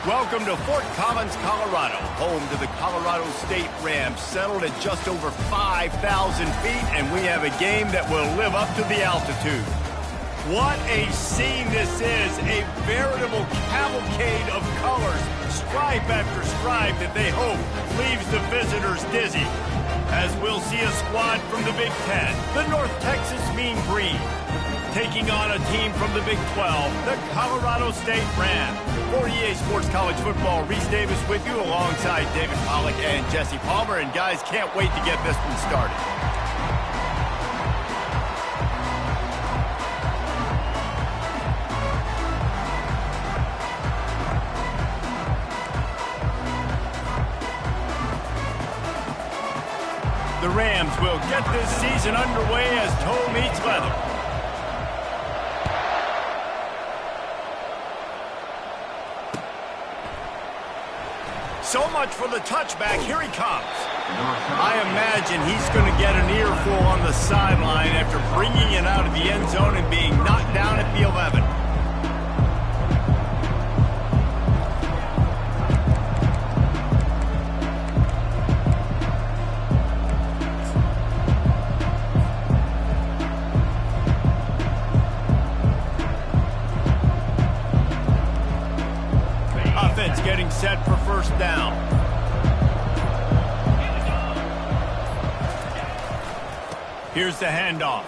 Welcome to Fort Collins, Colorado, home to the Colorado State Rams, settled at just over 5,000 feet, and we have a game that will live up to the altitude. What a scene this is, a veritable cavalcade of colors, stripe after stripe that they hope leaves the visitors dizzy. As we'll see a squad from the Big Ten, the North Texas Mean Green, taking on a team from the Big 12, the Colorado State Rams. For EA Sports College Football, Reese Davis with you alongside David Pollack and Jesse Palmer. And guys, can't wait to get this one started. The Rams will get this season underway as toe meets leather. So much for the touchback. Here he comes. I imagine he's going to get an earful on the sideline after bringing it out of the end zone and being knocked down at the 11. Offense getting set for first down. Here's the handoff.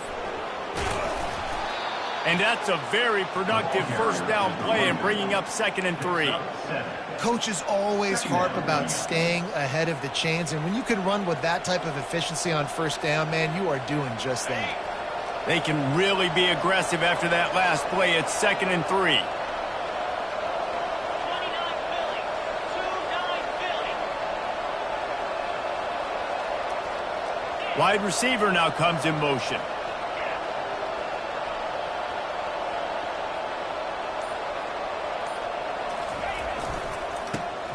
And that's a very productive first down play and bringing up 2nd and 3. Coaches always harp about staying ahead of the chains, and when you can run with that type of efficiency on first down, man, you are doing just that. They can really be aggressive after that last play. It's 2nd and 3. Wide receiver now comes in motion.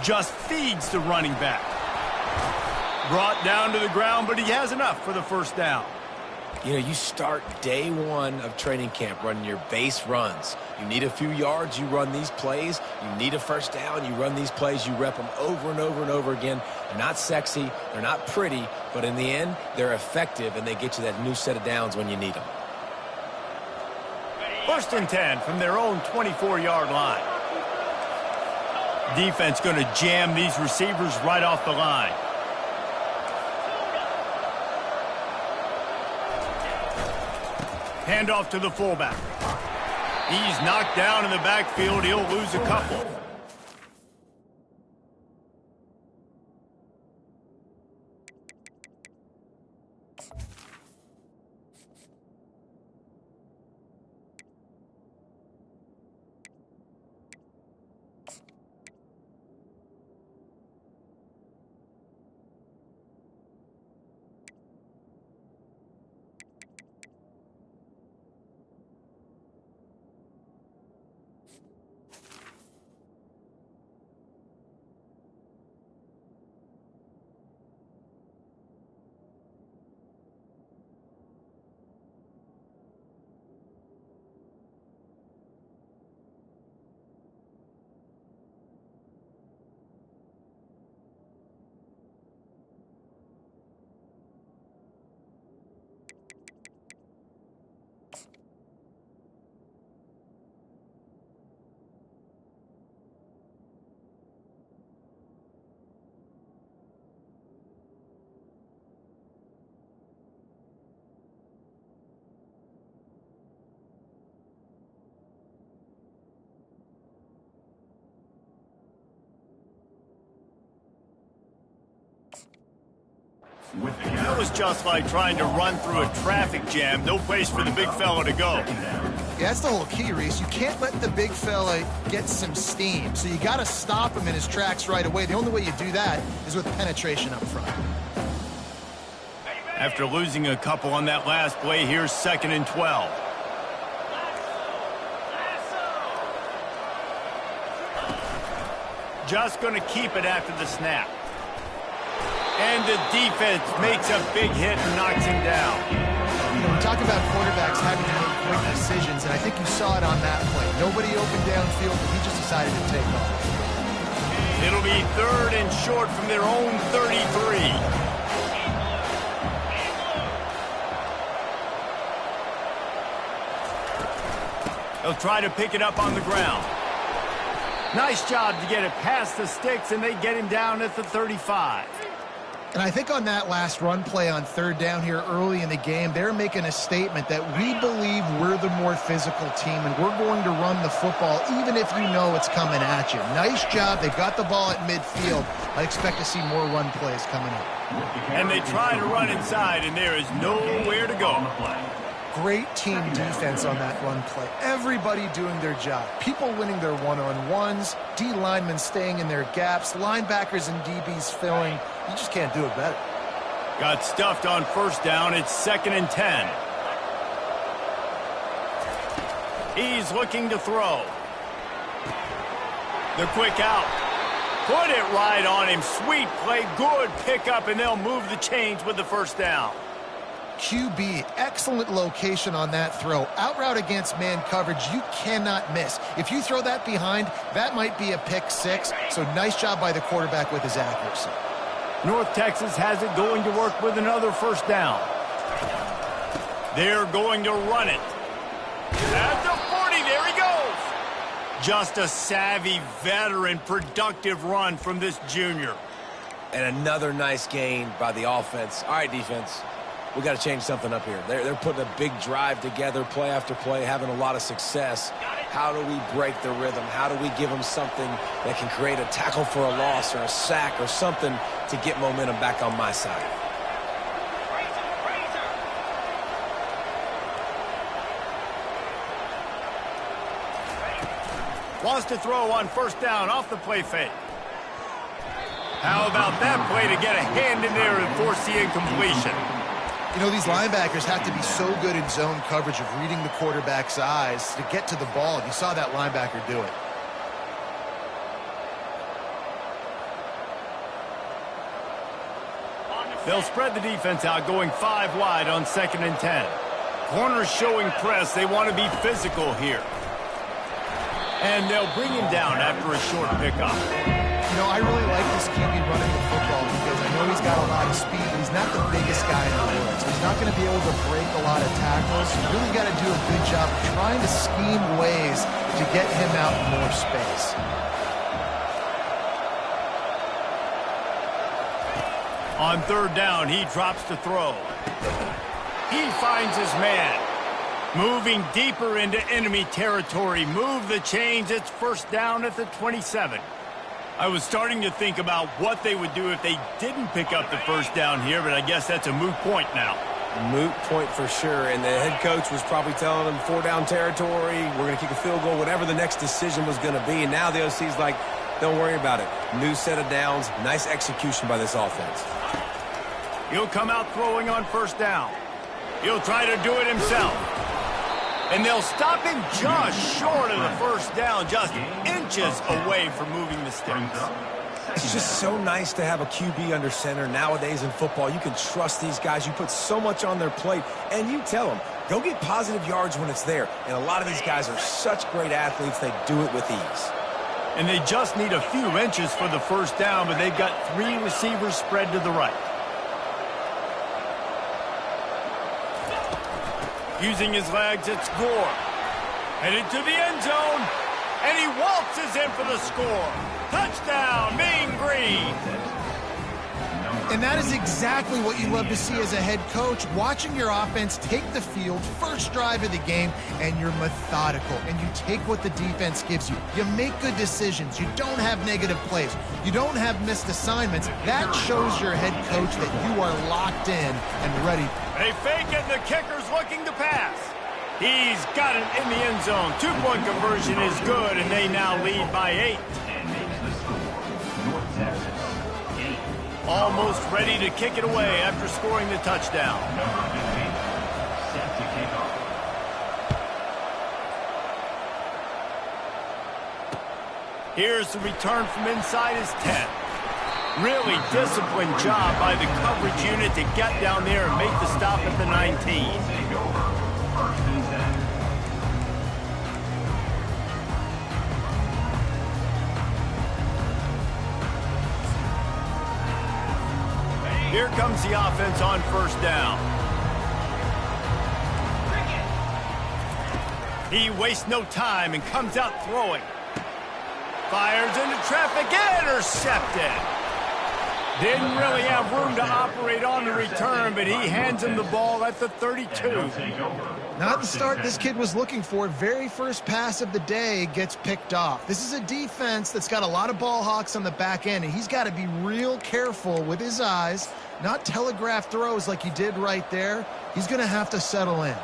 Just feeds the running back. Brought down to the ground, but he has enough for the first down. You know, you start day one of training camp running your base runs. You need a few yards, you run these plays. You need a first down, you run these plays. You rep them over and over and over again. They're not sexy, they're not pretty, but in the end, they're effective, and they get you that new set of downs when you need them. 1st and 10 from their own 24-yard line. Defense going to jam these receivers right off the line. Handoff to the fullback. He's knocked down in the backfield. He'll lose a couple. That was just like trying to run through a traffic jam. No place for the big fella to go. Yeah, that's the whole key, Reese. You can't let the big fella get some steam. So you got to stop him in his tracks right away. The only way you do that is with penetration up front. After losing a couple on that last play, here's 2nd and 12. Just going to keep it after the snap. And the defense makes a big hit and knocks him down. You know, we talk about quarterbacks having to make quick decisions, and I think you saw it on that play. Nobody opened downfield, but he just decided to take off. It'll be 3rd and short from their own 33. They'll try to pick it up on the ground. Nice job to get it past the sticks, and they get him down at the 35. And I think on that last run play on 3rd down here early in the game, they're making a statement that we believe we're the more physical team, and we're going to run the football even if you know it's coming at you. Nice job. They got the ball at midfield. I expect to see more run plays coming up. And they try to run inside, and there is nowhere to go. Great team defense on that run play. Everybody doing their job. People winning their one-on-ones, D linemen staying in their gaps, linebackers and DBs filling. You just can't do it better. Got stuffed on 1st down. It's 2nd and 10. He's looking to throw. The quick out. Put it right on him. Sweet play. Good pickup, and they'll move the chains with the 1st down. QB, excellent location on that throw. Out route against man coverage, you cannot miss. If you throw that behind, that might be a pick 6. So nice job by the quarterback with his accuracy. North Texas has it going to work with another 1st down. They're going to run it. At the 40, there he goes. Just a savvy, veteran, productive run from this junior. And another nice gain by the offense. All right, defense. We got to change something up here. They're putting a big drive together, play after play, having a lot of success. How do we break the rhythm? How do we give them something that can create a tackle for a loss or a sack or something to get momentum back on my side? Wants to throw on 1st down off the play fake. How about that play to get a hand in there and force the incompletion? You know, these linebackers have to be so good in zone coverage of reading the quarterback's eyes to get to the ball. You saw that linebacker do it. They'll spread the defense out, going 5 wide on 2nd and 10. Corners showing press. They want to be physical here. And they'll bring him down after a short pickup. You know, I really like this QB running the football because I know he's got a lot of speed, but he's not the biggest guy in the world. So he's not going to be able to break a lot of tackles. You really got to do a good job of trying to scheme ways to get him out in more space. On 3rd down, he drops to throw. He finds his man. Moving deeper into enemy territory. Move the chains. It's 1st down at the 27. I was starting to think about what they would do if they didn't pick up the 1st down here, but I guess that's a moot point now. Moot point for sure, and the head coach was probably telling them 4-down territory, we're going to kick a field goal, whatever the next decision was going to be, and now the OC's like, don't worry about it. New set of downs, nice execution by this offense. He'll come out throwing on 1st down. He'll try to do it himself. And they'll stop him just short of the 1st down, just inches away from moving the sticks. It's just so nice to have a QB under center nowadays in football. You can trust these guys. You put so much on their plate, and you tell them, go get positive yards when it's there. And a lot of these guys are such great athletes, they do it with ease. And they just need a few inches for the 1st down, but they've got 3 receivers spread to the right. Using his legs, it's Gore. Headed to the end zone, and he waltzes in for the score. Touchdown, Mean Green. And that is exactly what you love to see as a head coach, watching your offense take the field, first drive of the game, and you're methodical, and you take what the defense gives you. You make good decisions. You don't have negative plays. You don't have missed assignments. That shows your head coach that you are locked in and ready. They fake it, and the kicker's looking to pass. He's got it in the end zone. 2-point conversion is good, and they now lead by 8. Almost ready to kick it away after scoring the touchdown. Here's the return from inside his 10. Really disciplined job by the coverage unit to get down there and make the stop at the 19. Here comes the offense on first down. He wastes no time and comes out throwing. Fires into traffic, intercepted. Didn't really have room to operate on the return, but he hands him the ball at the 32. Not the start this kid was looking for. Very first pass of the day gets picked off. This is a defense that's got a lot of ball hawks on the back end, and he's got to be real careful with his eyes, not telegraph throws like he did right there. He's going to have to settle in.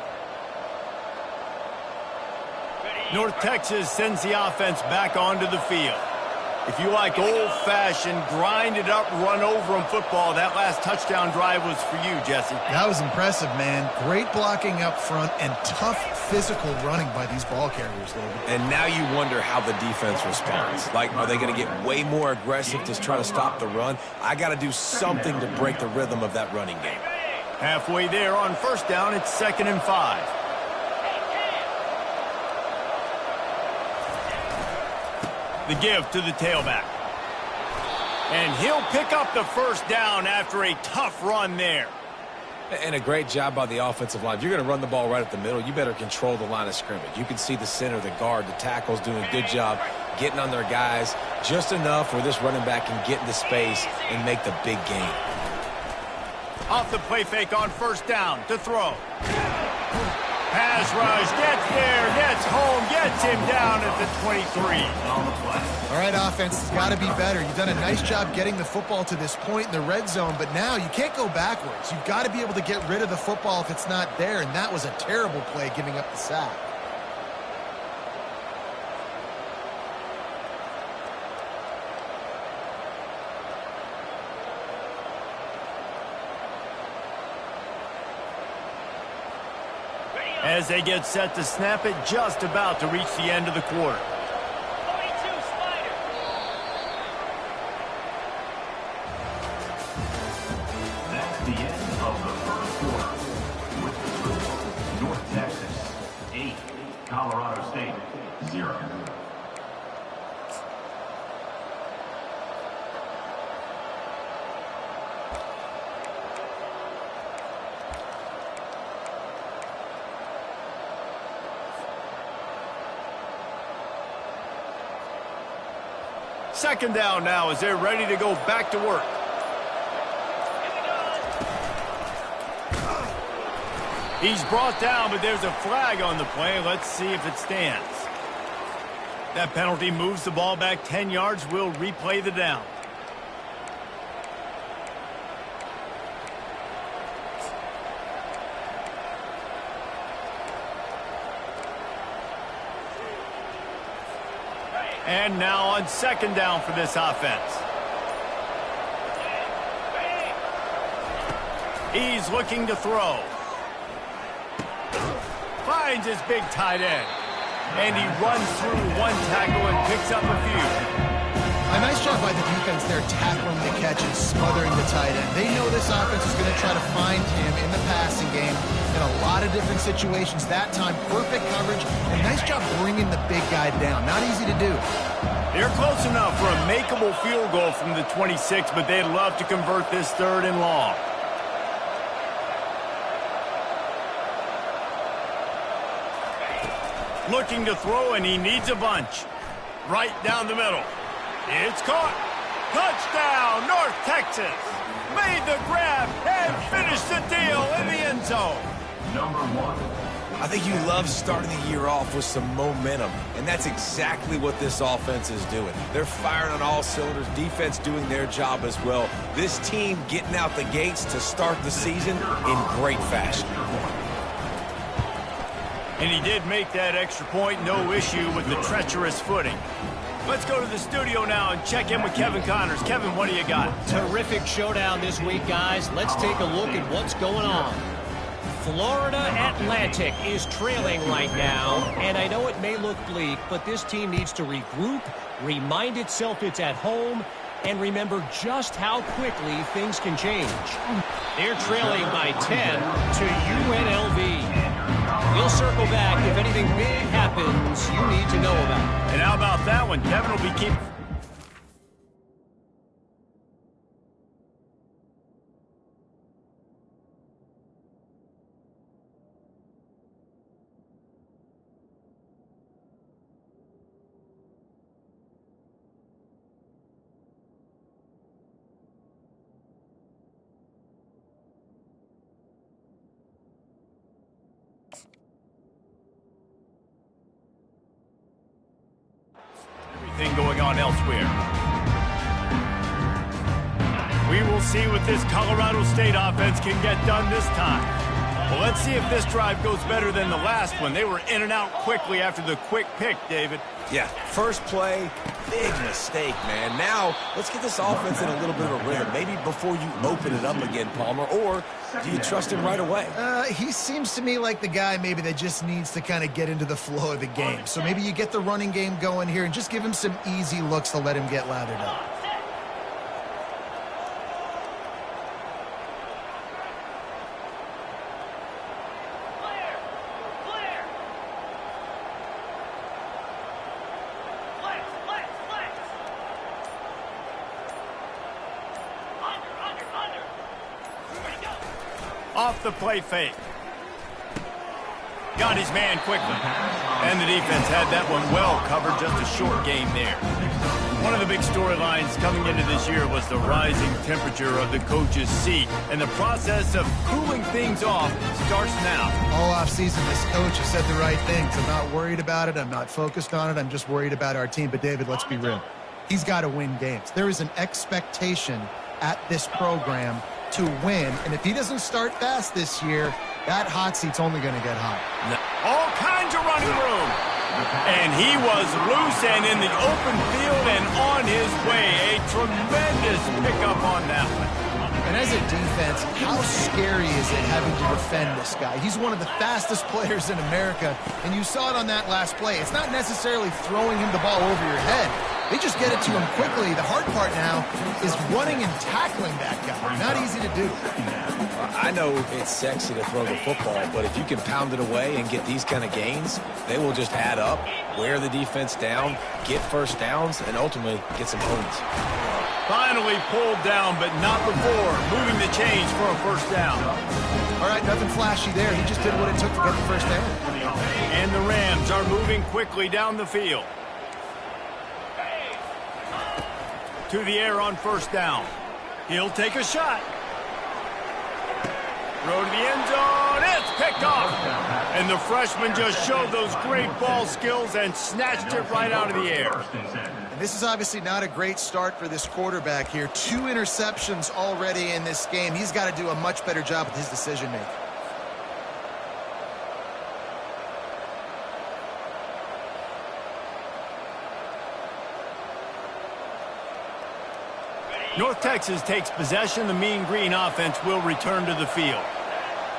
North Texas sends the offense back onto the field. If you like old-fashioned, grind-it-up, run-over-'em football, that last touchdown drive was for you, Jesse. That was impressive, man. Great blocking up front and tough physical running by these ball carriers, Logan. And now you wonder how the defense responds. Like, are they going to get way more aggressive to try to stop the run? I got to do something to break the rhythm of that running game. Halfway there on first down, it's 2nd and 5. The give to the tailback. And he'll pick up the first down after a tough run there. And a great job by the offensive line. If you're going to run the ball right up the middle, you better control the line of scrimmage. You can see the center, the guard, the tackles doing a good job getting on their guys just enough where this running back can get into space and make the big game. Off the play fake on first down to throw. Pass rush, gets there, gets home, gets him down at the 23. All right, offense, it's got to be better. You've done a nice job getting the football to this point in the red zone, but now you can't go backwards. You've got to be able to get rid of the football if it's not there, and that was a terrible play giving up the sack. As they get set to snap it, just about to reach the end of the quarter. That's the end of the first quarter. With the score, North Texas 8, Colorado State 0. Second down now as they're ready to go back to work. He's brought down, but there's a flag on the play. Let's see if it stands. That penalty moves the ball back 10 yards. We'll replay the down. And now on second down for this offense. He's looking to throw. Finds his big tight end. And he runs through one tackle and picks up a few. A nice job by the defense there, tackling the catch and smothering the tight end. They know this offense is going to try to find him in the passing game in a lot of different situations. That time, perfect coverage, and nice job bringing the big guy down. Not easy to do. They're close enough for a makeable field goal from the 26, but they'd love to convert this 3rd and long. Looking to throw, and he needs a bunch. Right down the middle. It's caught. Touchdown, North Texas. Made the grab and finished the deal in the end zone. Number 1. I think you love starting the year off with some momentum, and that's exactly what this offense is doing. They're firing on all cylinders, defense doing their job as well. This team getting out the gates to start the season in great fashion. And he did make that extra point, no issue with the treacherous footing. Let's go to the studio now and check in with Kevin Connors. Kevin, what do you got? Terrific showdown this week, guys. Let's take a look at what's going on. Florida Atlantic is trailing right now, and I know it may look bleak, but this team needs to regroup, remind itself it's at home, and remember just how quickly things can change. They're trailing by 10 to UNLV. We'll circle back if anything big happens you need to know about. And how about that one? Kevin will be keeping... anything going on elsewhere. We will see what this Colorado State offense can get done this time. Well, let's see if this drive goes better than the last one. They were in and out quickly after the quick pick, David. Yeah, first play, big mistake, man. Now, let's get this offense in a little bit of a rhythm. Maybe before you open it up again, Palmer, or do you trust him right away? He seems to me like the guy maybe that just needs to kind of get into the flow of the game. So maybe you get the running game going here and just give him some easy looks to let him get lathered up. Off the play fake. Got his man quickly. And the defense had that one well covered, just a short game there. One of the big storylines coming into this year was the rising temperature of the coach's seat. And the process of cooling things off starts now. All offseason, this coach has said the right things. I'm not worried about it. I'm not focused on it. I'm just worried about our team. But, David, let's be real. He's got to win games. There is an expectation at this program to win, and if he doesn't start fast this year, that hot seat's only going to get hot. All kinds of running room. And he was loose and in the open field and on his way. A tremendous pickup on that one. And as a defense, how scary is it having to defend this guy? He's one of the fastest players in America, and you saw it on that last play. It's not necessarily throwing him the ball over your head. They just get it to him quickly. The hard part now is running and tackling that guy. Not easy to do. I know it's sexy to throw the football, but if you can pound it away and get these kind of gains, they will just add up, wear the defense down, get first downs, and ultimately get some points. Finally pulled down, but not before moving the chains for a first down. All right, nothing flashy there. He just did what it took to get the first down. And the Rams are moving quickly down the field. To the air on first down. He'll take a shot. Throw to the end zone. It's picked off. And the freshman just showed those great ball skills and snatched it right out of the air. And this is obviously not a great start for this quarterback here. 2 interceptions already in this game. He's got to do a much better job with his decision-making. North Texas takes possession. The Mean Green offense will return to the field.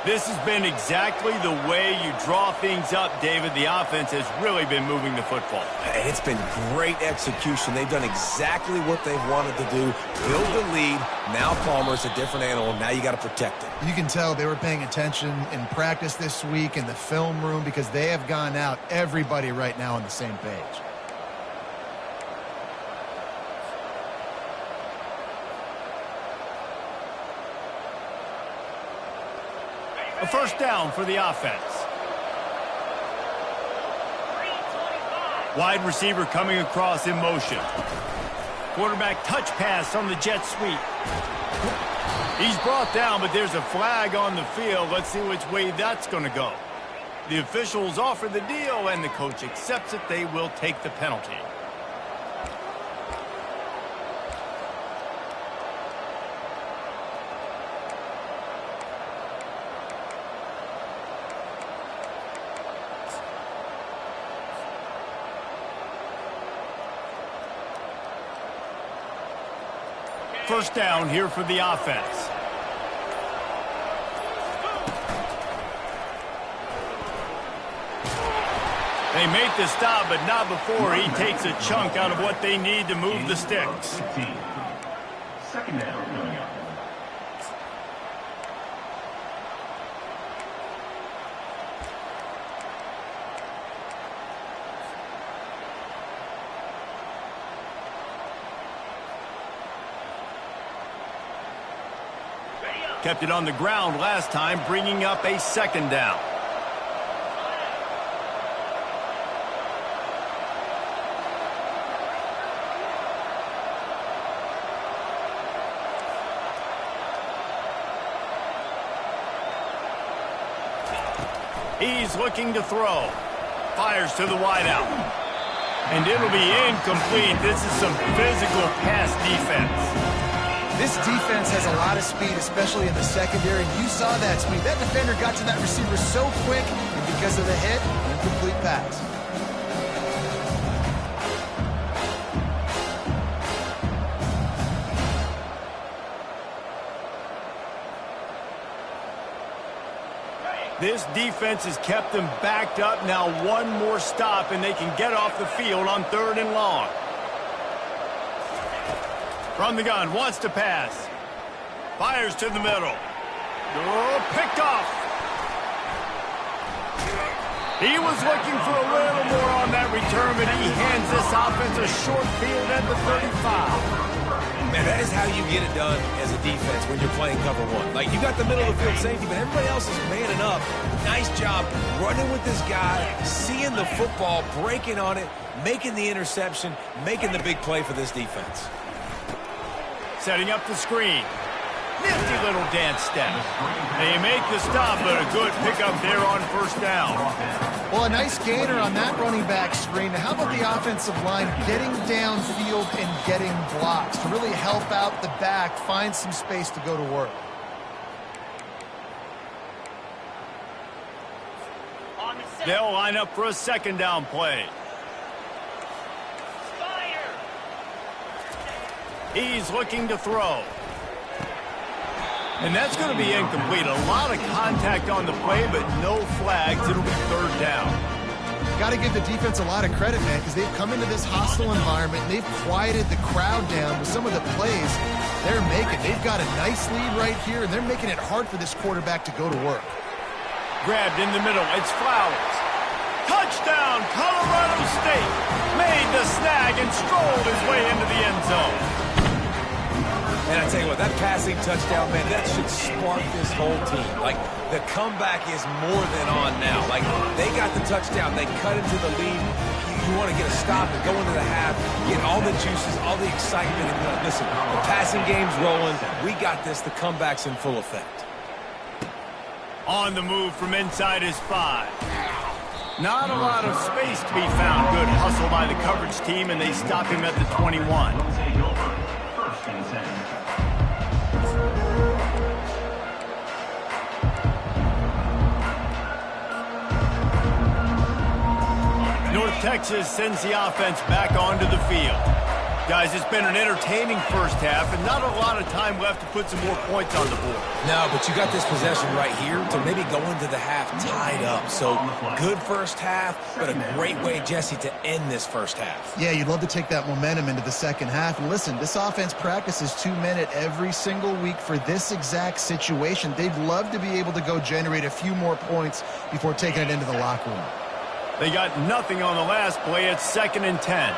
This has been exactly the way you draw things up, David. The offense has really been moving the football. It's been great execution. They've done exactly what they've wanted to do. Build the lead. Now Palmer's a different animal. Now you got to protect it. You can tell they were paying attention in practice this week in the film room because they have gone out, everybody right now on the same page. A first down for the offense. Wide receiver coming across in motion. Quarterback touch pass on the jet sweep. He's brought down, but there's a flag on the field. Let's see which way that's going to go. The officials offer the deal, and the coach accepts it. They will take the penalty. First down here for the offense. They make the stop, but not before he takes a chunk out of what they need to move the sticks. Second down coming up. Kept it on the ground last time, bringing up a second down. He's looking to throw. Fires to the wideout. And it'll be incomplete. This is some physical pass defense. This defense has a lot of speed, especially in the secondary. You saw that speed. That defender got to that receiver so quick, and because of the hit, incomplete pass. This defense has kept them backed up. Now one more stop, and they can get off the field on 3rd and long. From the gun, wants to pass. Fires to the middle. Oh, picked off. He was looking for a little more on that return, but he hands this offense a short field at the 35. Man, that is how you get it done as a defense when you're playing cover one. Like, you got the middle of the field safety, but everybody else is manning up. Nice job running with this guy, seeing the football, breaking on it, making the interception, making the big play for this defense. Setting up the screen. Nifty little dance step. They make the stop, but a good pickup there on 1st down. Well, a nice gainer on that running back screen. Now, how about the offensive line getting downfield and getting blocks to really help out the back, find some space to go to work? They'll line up for a 2nd down play. He's looking to throw. And that's going to be incomplete. A lot of contact on the play, but no flags. It'll be 3rd down. Got to give the defense a lot of credit, man, because they've come into this hostile environment. And they've quieted the crowd down with some of the plays they're making. They've got a nice lead right here, and they're making it hard for this quarterback to go to work. Grabbed in the middle. It's Flowers. Touchdown, Colorado State. Made the snag and strolled his way into the end zone. And I tell you what, that passing touchdown, man, that should spark this whole team. Like, the comeback is more than on now. Like, they got the touchdown. They cut into the lead. You want to get a stop and go into the half, get all the juices, all the excitement. And listen, the passing game's rolling. We got this. The comeback's in full effect. On the move from inside his 5. Not a lot of space to be found. Good hustle by the coverage team, and they stop him at the 21. First and 10. North Texas sends the offense back onto the field. Guys, it's been an entertaining first half and not a lot of time left to put some more points on the board. No, but you got this possession right here to maybe go into the half tied up. So good first half, but a great way, Jesse, to end this first half. Yeah, you'd love to take that momentum into the second half. And listen, this offense practices 2-minute every single week for this exact situation. They'd love to be able to go generate a few more points before taking it into the locker room. They got nothing on the last play. It's 2nd and 10.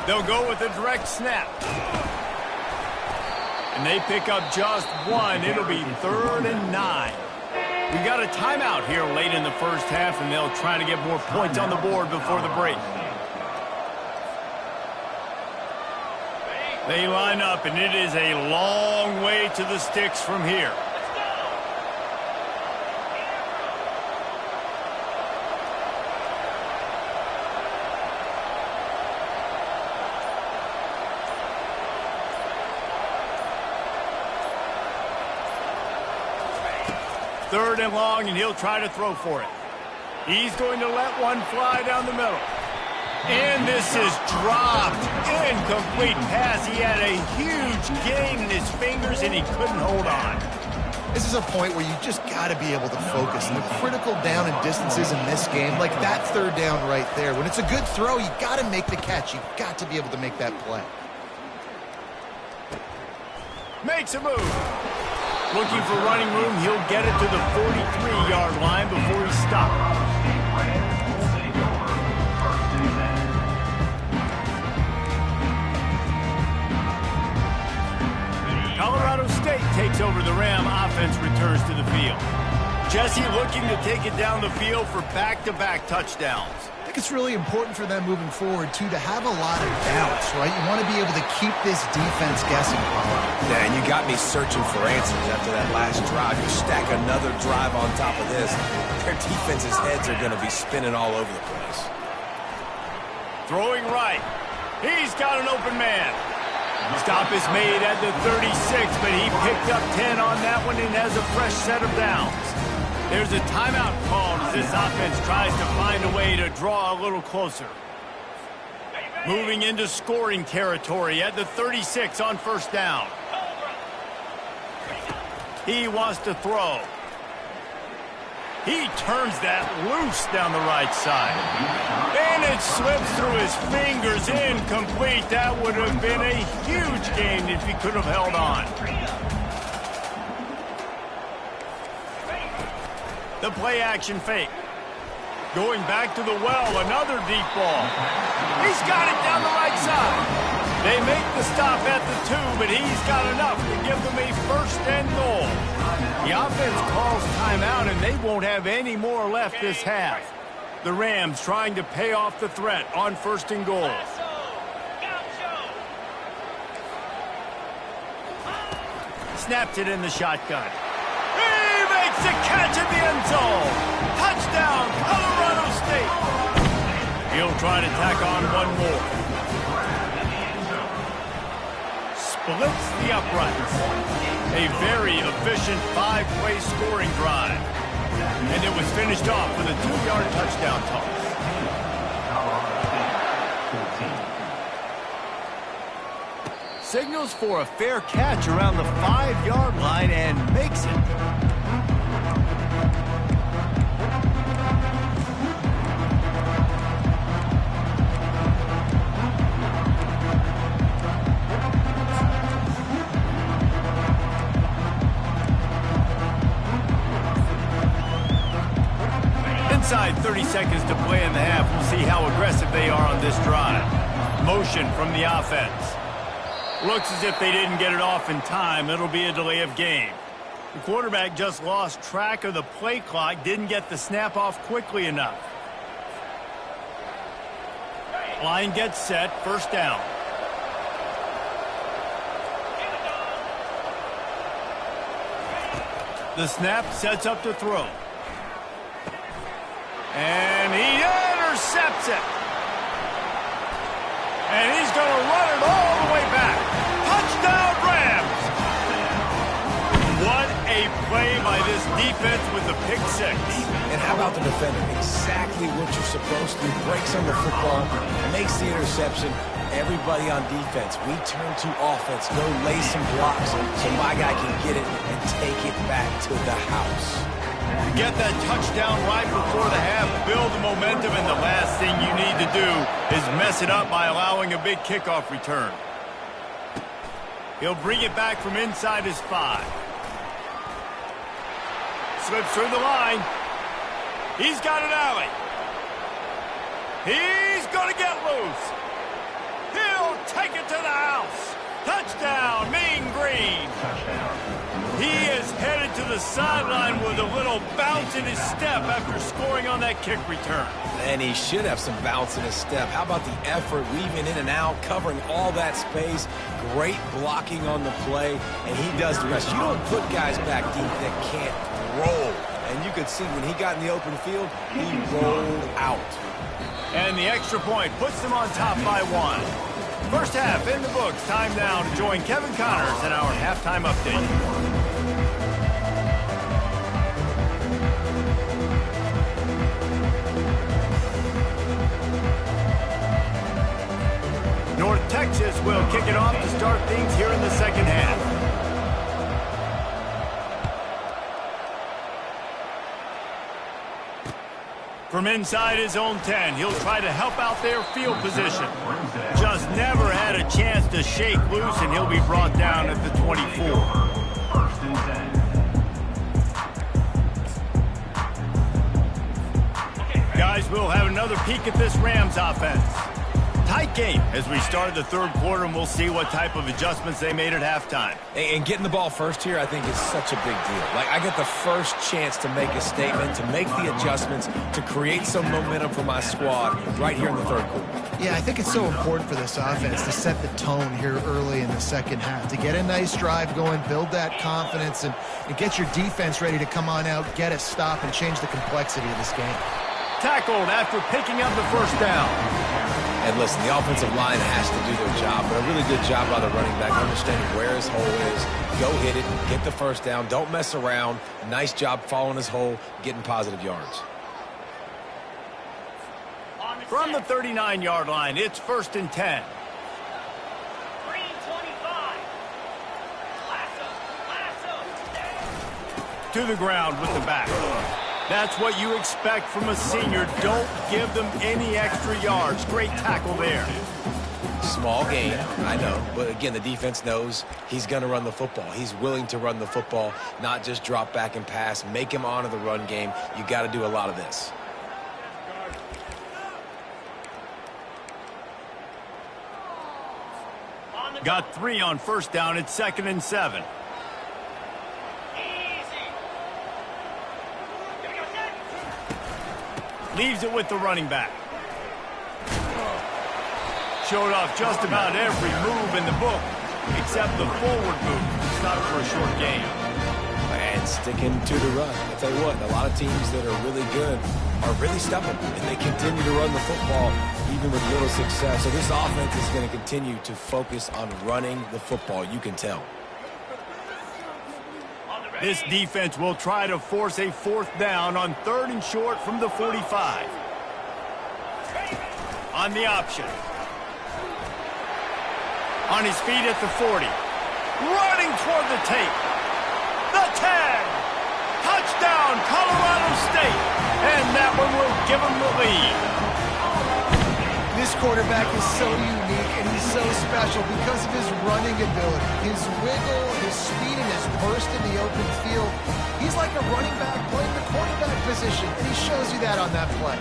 They'll go with a direct snap. And they pick up just 1. It'll be 3rd and 9. We got a timeout here late in the first half, and they'll try to get more points on the board before the break. They line up, and it is a long way to the sticks from here. Third and long, and he'll try to throw for it. He's going to let one fly down the middle. And this is dropped. Incomplete pass. He had a huge gain in his fingers, and he couldn't hold on. This is a point where you just got to be able to focus. And the critical down and distances in this game, like that third down right there. When it's a good throw, you got to make the catch. You got to be able to make that play. Makes a move. Looking for running room. He'll get it to the 43-yard line before he stops. Colorado State takes over the Ram. Offense returns to the field. Jesse looking to take it down the field for back-to-back touchdowns. They think it's really important for them moving forward, too, to have a lot of balance, right? You want to be able to keep this defense guessing. Yeah, and you got me searching for answers after that last drive. You stack another drive on top of this, their defense's heads are going to be spinning all over the place. Throwing right. He's got an open man. Stop is made at the 36, but he picked up 10 on that one and has a fresh set of downs. There's a timeout called as this offense tries to find a way to draw a little closer. Moving into scoring territory at the 36 on first down. He wants to throw. He turns that loose down the right side. And it slips through his fingers, incomplete. That would have been a huge gain if he could have held on. The play action fake. Going back to the well, another deep ball. He's got it down the right side. They make the stop at the 2, but he's got enough to give them a first and goal. The offense calls timeout, and they won't have any more left this half. The Rams trying to pay off the threat on first and goal. Snaps it in the shotgun. He makes a catch in the end zone. Touchdown, Colorado State. He'll try to tack on one more. Splits the uprights. A very efficient 5-play scoring drive. And it was finished off with a 2-yard touchdown toss. Signals for a fair catch around the 5-yard line and makes it. Inside 30 seconds to play in the half. We'll see how aggressive they are on this drive. Motion from the offense. Looks as if they didn't get it off in time. It'll be a delay of game. The quarterback just lost track of the play clock, didn't get the snap off quickly enough. Line gets set, first down. The snap sets up to throw. And he intercepts it. And he's going to run it all the way back. Touchdown, Rams! What a play by this defense with the pick six. And how about the defender? Exactly what you're supposed to do. Breaks on the football, makes the interception. Everybody on defense, we turn to offense. Go lay some blocks so my guy can get it and take it back to the house. Get that touchdown right before the half, build the momentum, and the last thing you need to do is mess it up by allowing a big kickoff return. He'll bring it back from inside his 5. Slips through the line. He's got an alley. He's going to get loose. He'll take it to the house. Touchdown, Mean Green. He is headed to the sideline with a little bounce in his step after scoring on that kick return. And he should have some bounce in his step. How about the effort, weaving in and out, covering all that space, great blocking on the play, and he does the rest. You don't put guys back deep that can't roll. And you could see when he got in the open field, he rolled out. And the extra point puts them on top by 1. First half in the books. Time now to join Kevin Connors in our halftime update. North Texas will kick it off to start things here in the second half. From inside his own 10, he'll try to help out their field position. Just never had a chance to shake loose, and he'll be brought down at the 24. First and 10. Guys, we'll have another peek at this Rams offense. Tight game as we start the third quarter, and we'll see what type of adjustments they made at halftime. And getting the ball first here, I think, is such a big deal. Like, I get the first chance to make a statement, to make the adjustments, to create some momentum for my squad right here in the third quarter. Yeah, I think it's so important for this offense to set the tone here early in the second half, to get a nice drive going, build that confidence, and get your defense ready to come on out, get a stop, and change the complexity of this game. Tackled after picking up the first down. And listen, the offensive line has to do their job, but a really good job by the running back, understanding where his hole is. Go hit it, get the first down, don't mess around. Nice job following his hole, getting positive yards. From the 39-yard line, it's 1st and 10. 325. To the ground with the back. That's what you expect from a senior. Don't give them any extra yards. Great tackle there. Small gain, I know. But again, the defense knows he's going to run the football. He's willing to run the football, not just drop back and pass. Make him honor the run game. You got to do a lot of this. Got 3 on first down. It's 2nd and 7. Leaves it with the running back. Showed off just about every move in the book, except the forward move. Stopped for a short gain. And sticking to the run. I'll tell you what, a lot of teams that are really good are really stubborn, and they continue to run the football even with little success. So this offense is going to continue to focus on running the football. You can tell. This defense will try to force a 4th down on 3rd and short from the 45. On the option. On his feet at the 40. Running toward the tape. The tag. Touchdown, Colorado State. And that one will give them the lead. This quarterback is so unique, and he's so special because of his running ability, his wiggle, his speed, and his burst in the open field. He's like a running back playing the quarterback position, and he shows you that on that play.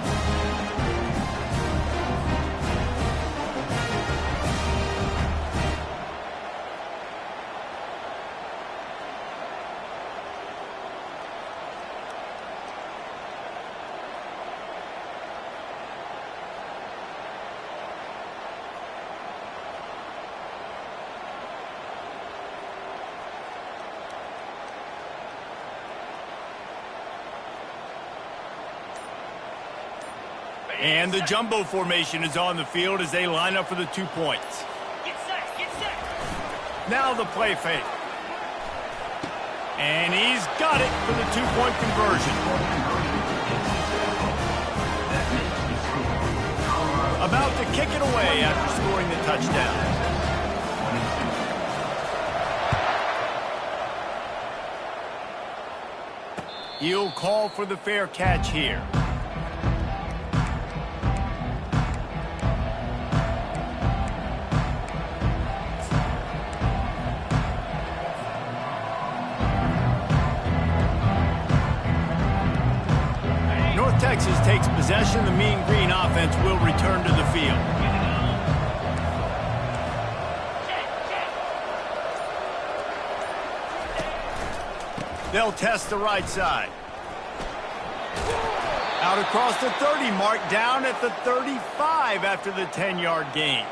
And the jumbo formation is on the field as they line up for the 2 points. Get set. Now the play fake. And he's got it for the 2-point conversion. About to kick it away after scoring the touchdown. He'll call for the fair catch here. Texas takes possession. The Mean Green offense will return to the field. They'll test the right side. Out across the 30 mark, down at the 35 after the 10-yard gain.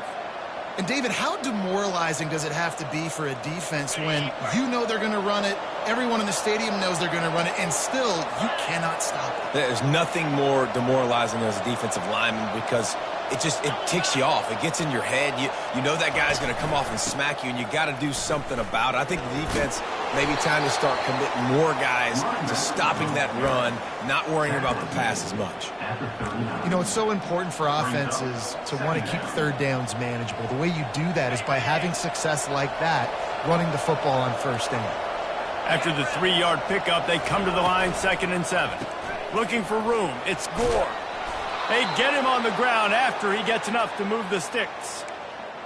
And David, how demoralizing does it have to be for a defense when you know they're going to run it, everyone in the stadium knows they're going to run it, and still you cannot stop it? There's nothing more demoralizing as a defensive lineman because it ticks you off. It gets in your head. You know that guy's going to come off and smack you, and you got to do something about it. I think the defense maybe time to start committing more guys to stopping that run, not worrying about the pass as much. You know, it's so important for offenses to want to keep 3rd downs manageable. The way you do that is by having success like that, running the football on 1st down. After the 3-yard pickup, they come to the line, 2nd and 7. Looking for room. It's Gore. They get him on the ground after he gets enough to move the sticks.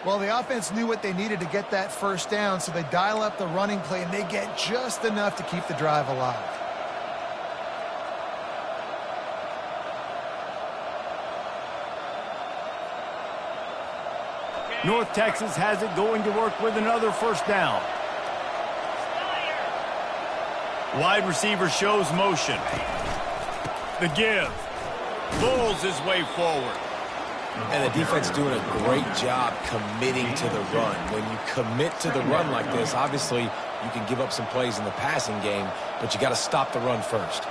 Well, the offense knew what they needed to get that 1st down, so they dial up the running play, and they get just enough to keep the drive alive. North Texas has it going to work with another first down. Wide receiver shows motion. The give. Pulls his way forward. And the defense doing a great job committing to the run. When you commit to the run like this, obviously you can give up some plays in the passing game, but you got to stop the run first.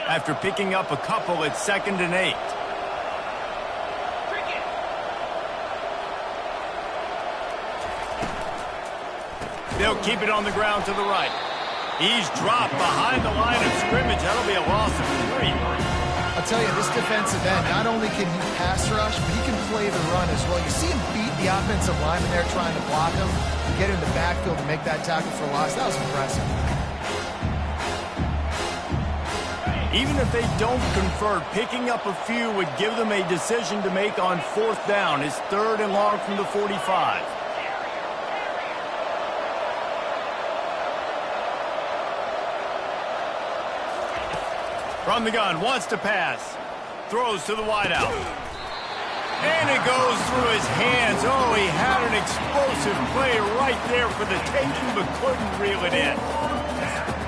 After picking up a couple, it's 2nd and 8. They'll keep it on the ground to the right. He's dropped behind the line of scrimmage. That'll be a loss of 3. I'll tell you, this defensive end, not only can he pass rush, but he can play the run as well. You see him beat the offensive lineman there trying to block him, get in the backfield and make that tackle for a loss. That was impressive. Even if they don't convert, picking up a few would give them a decision to make on 4th down. It's 3rd and long from the 45. From the gun, wants to pass. Throws to the wideout. And it goes through his hands. Oh, he had an explosive play right there for the taking, but couldn't reel it in.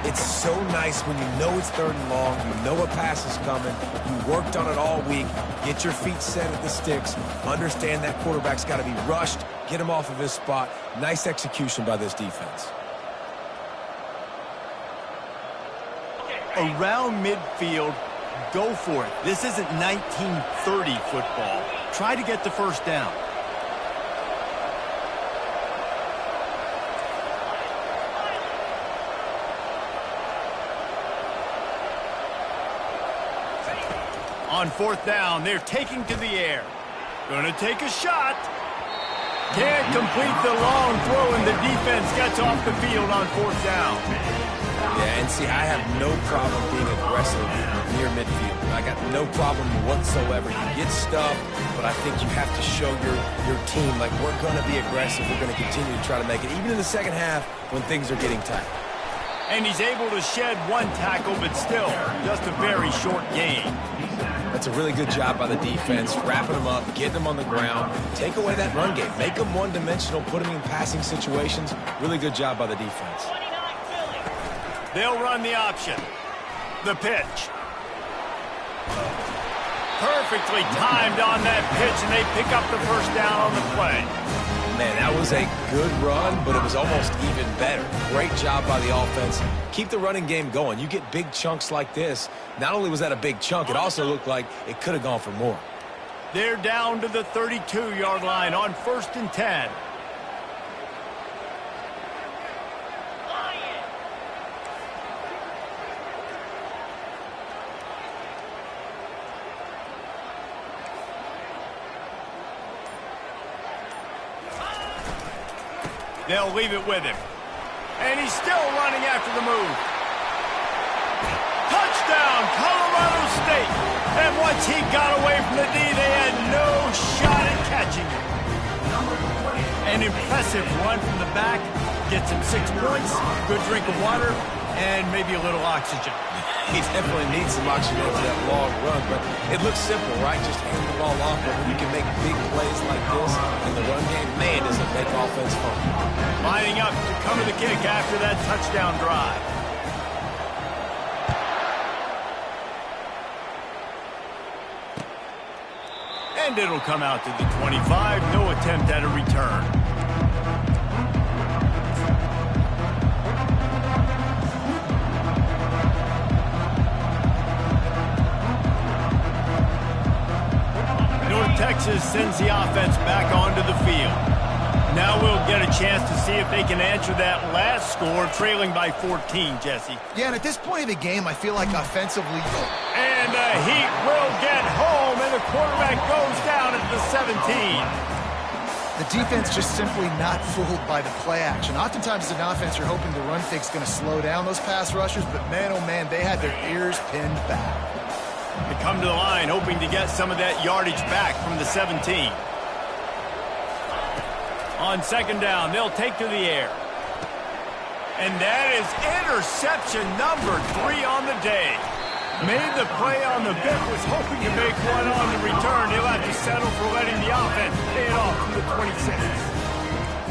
It's so nice when you know it's 3rd and long, you know a pass is coming, you worked on it all week, get your feet set at the sticks, understand that quarterback's got to be rushed, get him off of his spot. Nice execution by this defense. Around midfield, go for it. This isn't 1930 football. Try to get the first down. On 4th down, they're taking to the air. Gonna take a shot. Can't complete the long throw, and the defense gets off the field on 4th down. Yeah, and see, I have no problem being aggressive near midfield. I got no problem whatsoever. You get stuffed, but I think you have to show your team, like, we're going to be aggressive. We're going to continue to try to make it, even in the second half when things are getting tight. And he's able to shed 1 tackle, but still, just a very short gain. That's a really good job by the defense, wrapping them up, getting them on the ground, take away that run game, make them one-dimensional, put them in passing situations. Really good job by the defense. They'll run the option. The pitch. Perfectly timed on that pitch, and they pick up the first down on the play. Man, that was a good run, but it was almost even better. Great job by the offense. Keep the running game going. You get big chunks like this. Not only was that a big chunk, it also looked like it could have gone for more. They're down to the 32-yard line on 1st and 10. They'll leave it with him. And he's still running after the move. Touchdown, Colorado State. And once he got away from the D, they had no shot at catching him. An impressive run from the back. Gets him 6 points, good drink of water, and maybe a little oxygen. He definitely needs some oxygen after that long run, but it looks simple, right? Just hand the ball off, but when you can make big plays like this in the run game, man, does it make offense fun. Lining up to come to the kick after that touchdown drive. And it'll come out to the 25. No attempt at a return. North Texas sends the offense back onto the field. Now we'll get a chance to see if they can answer that last score, trailing by 14, Jesse. Yeah, and at this point of the game, I feel like offensively... And the Heat will get home, and the quarterback goes down at the 17. The defense just simply not fooled by the play action. Oftentimes as an offense, you're hoping the run fake's going to slow down those pass rushers, but man, oh man, they had their ears pinned back. They come to the line, hoping to get some of that yardage back from the 17. On 2nd down, they'll take to the air. And that is interception number 3 on the day. Made the play on the bit, was hoping to make one on the return. He'll have to settle for letting the offense pay it off from the 26.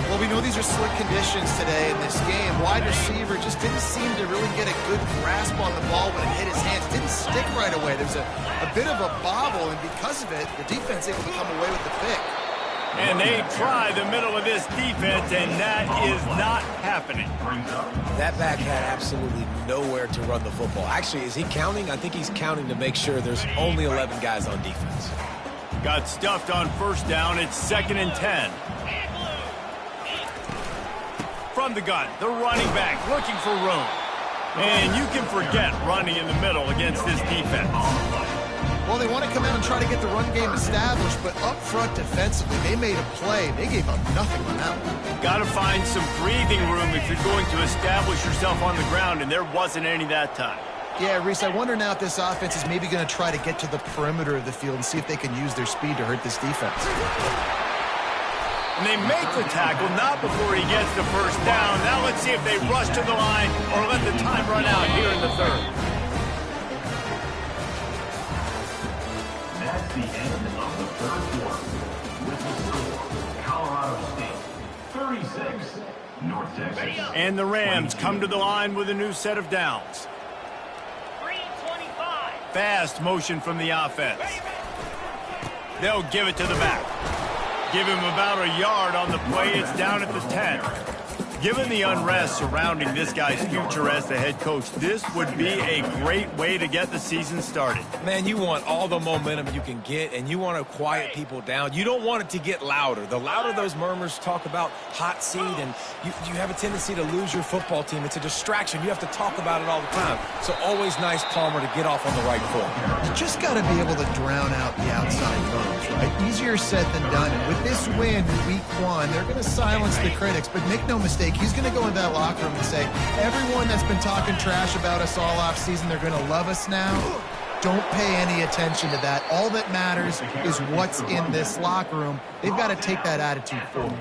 Well, we know these are slick conditions today in this game. Wide receiver just didn't seem to really get a good grasp on the ball when it hit his hands. Didn't stick right away. There's a bit of a bobble, and because of it, the defense able to come away with the pick. And they try the middle of this defense, and that is not happening. That back had absolutely nowhere to run the football. Actually, is he counting? I think he's counting to make sure there's only 11 guys on defense. Got stuffed on first down. It's 2nd and 10. From the gun, the running back looking for room. And you can forget running in the middle against this defense. Well, they want to come out and try to get the run game established, but up front defensively, they made a play. They gave up nothing on that one. Got to find some breathing room if you're going to establish yourself on the ground, and there wasn't any that time. Yeah, Reese, I wonder now if this offense is maybe going to try to get to the perimeter of the field and see if they can use their speed to hurt this defense. And they make the tackle, not before he gets the first down. Now let's see if they rush to the line or let the time run out here in the third. That's the end of the third quarter. With the score, Colorado State 36, North Texas. And the Rams come to the line with a new set of downs. 325. Fast motion from the offense. They'll give it to the back. Give him about a yard on the play. It's down at the 10. Given the unrest surrounding this guy's future as the head coach, this would be a great way to get the season started. Man, you want all the momentum you can get, and you want to quiet people down. You don't want it to get louder. The louder those murmurs talk about hot seat, and you have a tendency to lose your football team. It's a distraction. You have to talk about it all the time. So always nice, Palmer, to get off on the right foot. You just got to be able to drown out the outside noise, right? Easier said than done. And with this win in week 1, they're going to silence the critics. But make no mistake, he's going to go into that locker room and say, everyone that's been talking trash about us all off season, they're going to love us now. Don't pay any attention to that. All that matters is what's in this locker room. They've got to take that attitude forward.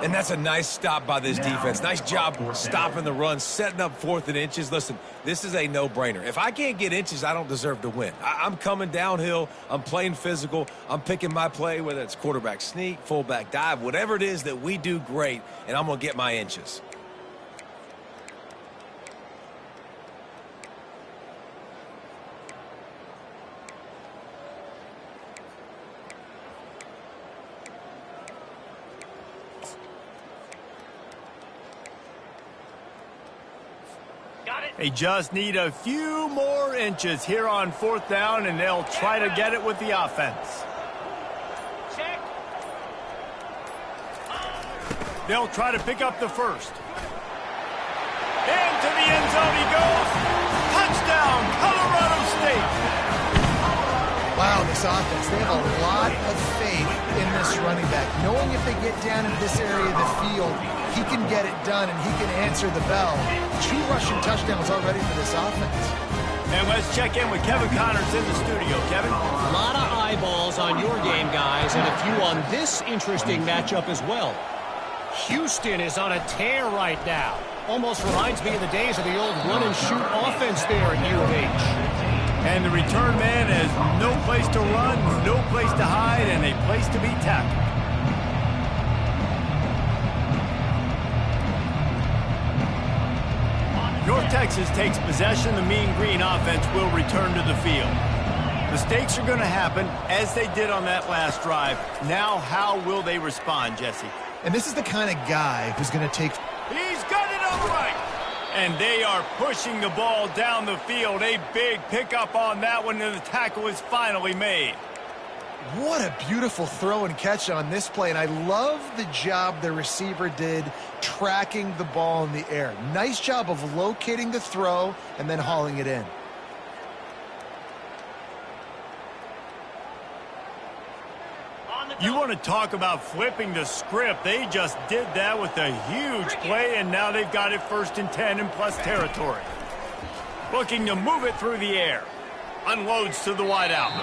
And that's a nice stop by this defense. Nice job stopping the run, setting up 4th and inches. Listen, this is a no-brainer. If I can't get inches, I don't deserve to win. I'm coming downhill. I'm playing physical. I'm picking my play, whether it's quarterback sneak, fullback dive, whatever it is that we do great, and I'm going to get my inches. They just need a few more inches here on 4th down, and they'll try to get it with the offense. Check. They'll try to pick up the first. Into the end zone he goes. Touchdown, Colorado State. Wow, this offense, they have a lot of faith in this running back. Knowing if they get down into this area of the field, he can get it done and he can answer the bell. 2 rushing touchdowns already for this offense. And let's check in with Kevin Connors in the studio. Kevin? A lot of eyeballs on your game, guys, and a few on this interesting matchup as well. Houston is on a tear right now. Almost reminds me of the days of the old run-and-shoot offense there at U of H. And the return man has no place to run, no place to hide, and a place to be tackled. North Texas takes possession. The Mean Green offense will return to the field. Mistakes are going to happen, as they did on that last drive. Now, how will they respond, Jesse? And this is the kind of guy who's going to take... He's got it upright. And they are pushing the ball down the field. A big pickup on that one, and the tackle is finally made. What a beautiful throw and catch on this play. And I love the job the receiver did tracking the ball in the air. Nice job of locating the throw and then hauling it in. You want to talk about flipping the script. They just did that with a huge play, and now they've got it 1st and 10 in plus territory. Looking to move it through the air. Unloads to the wideout.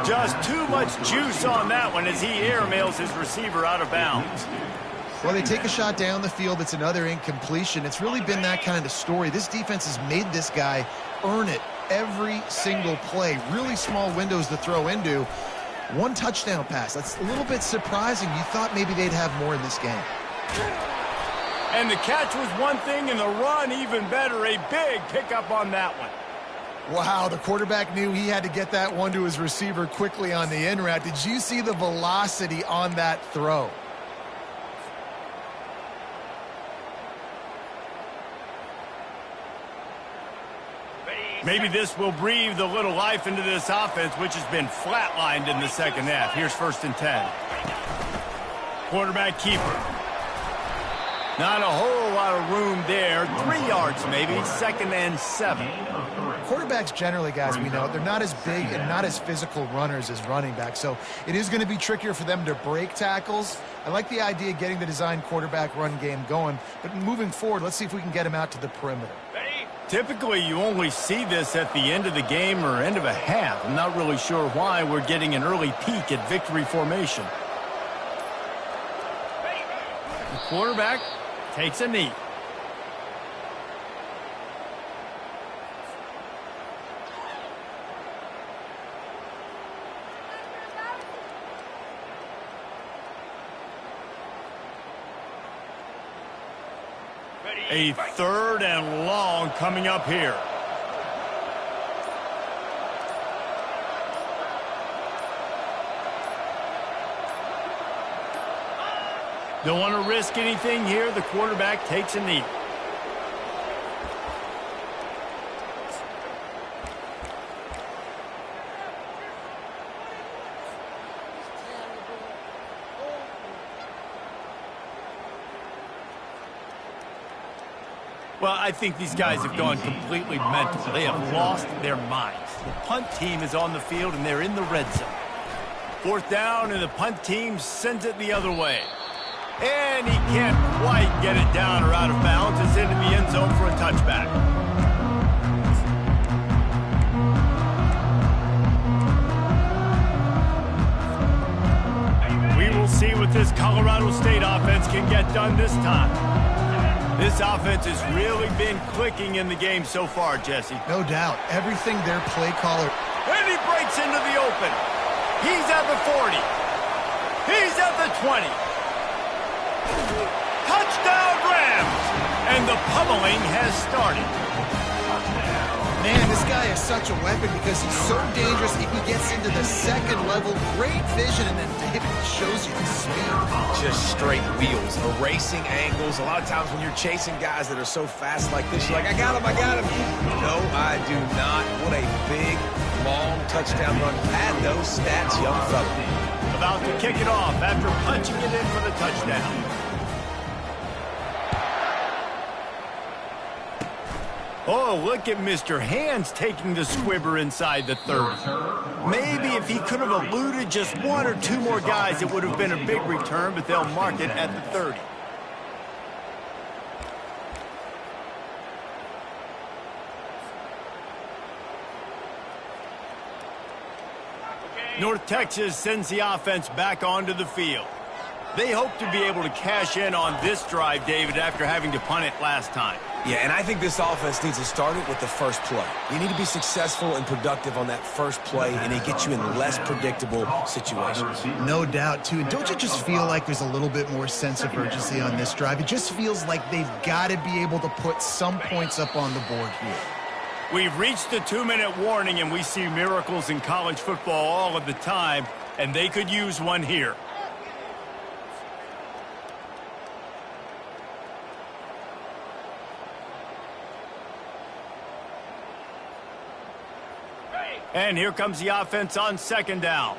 Just too much juice on that one as he airmails his receiver out of bounds. Well, they take a shot down the field. It's another incompletion. It's really been that kind of story. This defense has made this guy earn it every single play. Really small windows to throw into. One touchdown pass. That's a little bit surprising. You thought maybe they'd have more in this game. And the catch was one thing, and the run even better. A big pickup on that one. Wow, the quarterback knew he had to get that one to his receiver quickly on the in route. Did you see the velocity on that throw? Maybe this will breathe a little life into this offense, which has been flatlined in the second half. Here's 1st and 10. Quarterback keeper. Not a whole lot of room there. 3 yards maybe. 2nd and 7. Quarterbacks generally, guys, we know, they're not as big and not as physical runners as running backs, so it is going to be trickier for them to break tackles. I like the idea of getting the design quarterback run game going, but moving forward, let's see if we can get him out to the perimeter. Typically, you only see this at the end of the game or end of a half. I'm not really sure why we're getting an early peek at victory formation. The quarterback takes a knee. A 3rd and long coming up here. Don't want to risk anything here. The quarterback takes a knee. Well, I think these guys have gone completely mental. They have lost their minds. The punt team is on the field, and they're in the red zone. 4th down, and the punt team sends it the other way. And he can't quite get it down or out of bounds. It's into the end zone for a touchback. We will see what this Colorado State offense can get done this time. This offense has really been clicking in the game so far, Jesse. No doubt. Everything their play caller... And he breaks into the open. He's at the 40. He's at the 20. Touchdown Rams! And the pummeling has started. Man, this guy is such a weapon because he's so dangerous. He gets into the 2nd level. Great vision, and then David shows you the speed. Just straight wheels, erasing angles. A lot of times when you're chasing guys that are so fast like this, you're like, I got him. No, I do not. What a big, long touchdown run. Pad those stats, young fella. About to kick it off after punching it in for the touchdown. Oh, look at Mr. Hands taking the squibber inside the 30. Maybe if he could have eluded just 1 or 2 more guys, it would have been a big return, but they'll mark it at the 30. North Texas sends the offense back onto the field. They hope to be able to cash in on this drive, David, after having to punt it last time. Yeah, and I think this offense needs to start it with the first play. You need to be successful and productive on that first play, and it gets you in less predictable situations. No doubt, too. And don't you just feel like there's a little bit more sense of urgency on this drive? It just feels like they've got to be able to put some points up on the board here. We've reached the 2-minute warning, and we see miracles in college football all of the time, and they could use one here. And here comes the offense on 2nd down.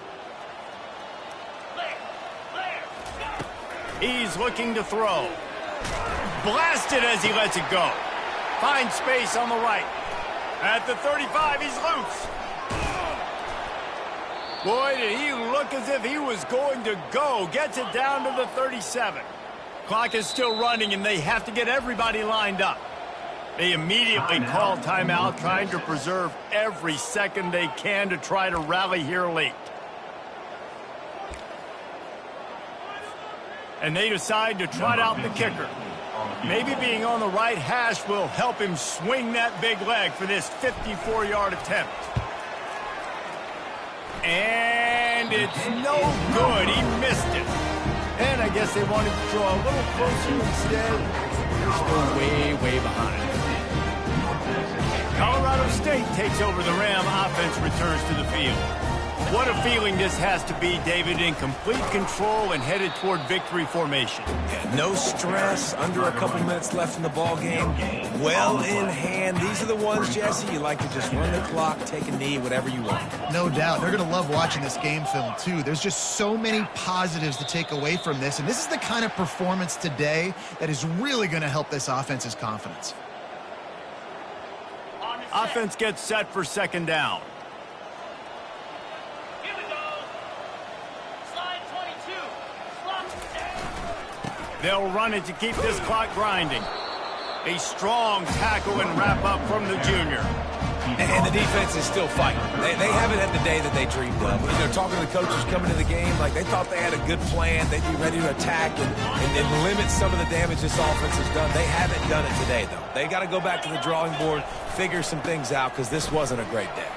He's looking to throw. Blasted as he lets it go. Finds space on the right. At the 35, he's loose. Boy, did he look as if he was going to go. Gets it down to the 37. Clock is still running, and they have to get everybody lined up. They immediately call timeout, trying to preserve every second they can to try to rally here late. And they decide to trot out the kicker. Maybe being on the right hash will help him swing that big leg for this 54-yard attempt. And it's no good. He missed it. And I guess they wanted to draw a little closer instead. They're still way, way behind. Colorado State takes over the Ram. Offense returns to the field. What a feeling this has to be, David, in complete control and headed toward victory formation. Yeah, no stress, under a couple minutes left in the ball game. Well in hand. These are the ones, Jesse, you like to just run the clock, take a knee, whatever you want. No doubt. They're going to love watching this game film, too. There's just so many positives to take away from this, and this is the kind of performance today that is really going to help this offense's confidence. Offense gets set for second down. They'll run it to keep this clock grinding. A strong tackle and wrap up from the junior. And the defense is still fighting. They haven't had the day that they dreamed of. They're talking to the coaches coming to the game like they thought they had a good plan. They'd be ready to attack and limit some of the damage this offense has done. They haven't done it today, though. They got to go back to the drawing board, figure some things out, because this wasn't a great day.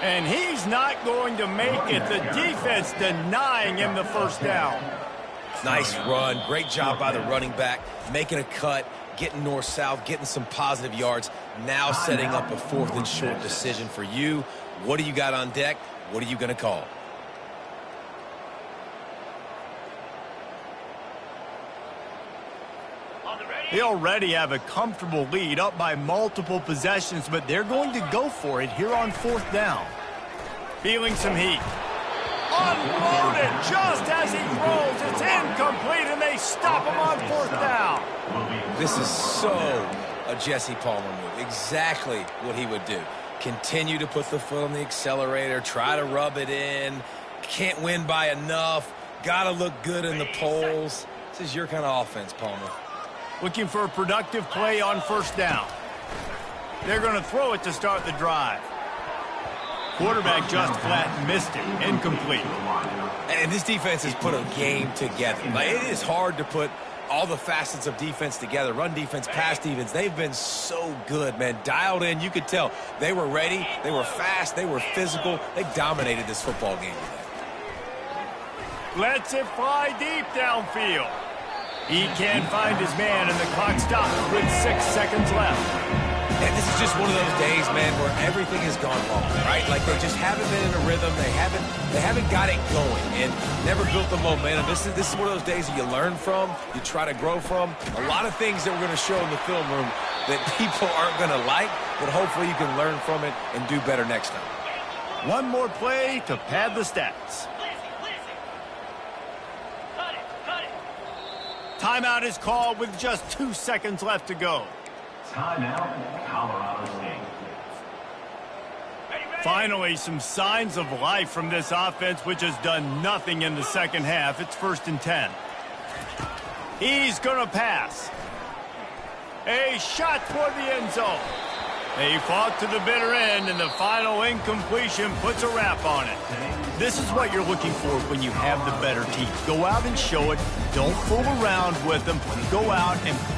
And he's not going to make it. The defense denying him the first down. Nice run. Great job by the running back, making a cut, getting north-south, getting some positive yards. Now setting up a 4th and short decision for you. What do you got on deck? What are you going to call? They already have a comfortable lead, up by multiple possessions, but they're going to go for it here on 4th down. Feeling some heat. Unloaded just as he throws. It's incomplete, and they stop him on 4th down. This is so a Jesse Palmer move. Exactly what he would do. Continue to put the foot on the accelerator, try to rub it in. Can't win by enough. Got to look good in the polls. This is your kind of offense, Palmer. Looking for a productive play on 1st down. They're going to throw it to start the drive. Quarterback just flat missed it. Incomplete. And this defense has put a game together. Like, it is hard to put all the facets of defense together. Run defense, pass defense. They've been so good, man. Dialed in. You could tell they were ready. They were fast. They were physical. They dominated this football game today. Lets it fly deep downfield. He can't find his man, and the clock stops with 6 seconds left. And this is just one of those days, man, where everything has gone wrong, right? Like they just haven't been in a rhythm. They haven't got it going and never built the momentum. This is one of those days that you learn from, you try to grow from. A lot of things that we're going to show in the film room that people aren't going to like, but hopefully you can learn from it and do better next time. One more play to pad the stats. Timeout is called with just 2 seconds left to go. Timeout, Colorado State. Finally, some signs of life from this offense, which has done nothing in the second half. It's 1st and 10. He's going to pass. A shot toward the end zone. They fought to the bitter end, and the final incompletion puts a wrap on it. This is what you're looking for when you have the better team. Go out and show it. Don't fool around with them. Go out and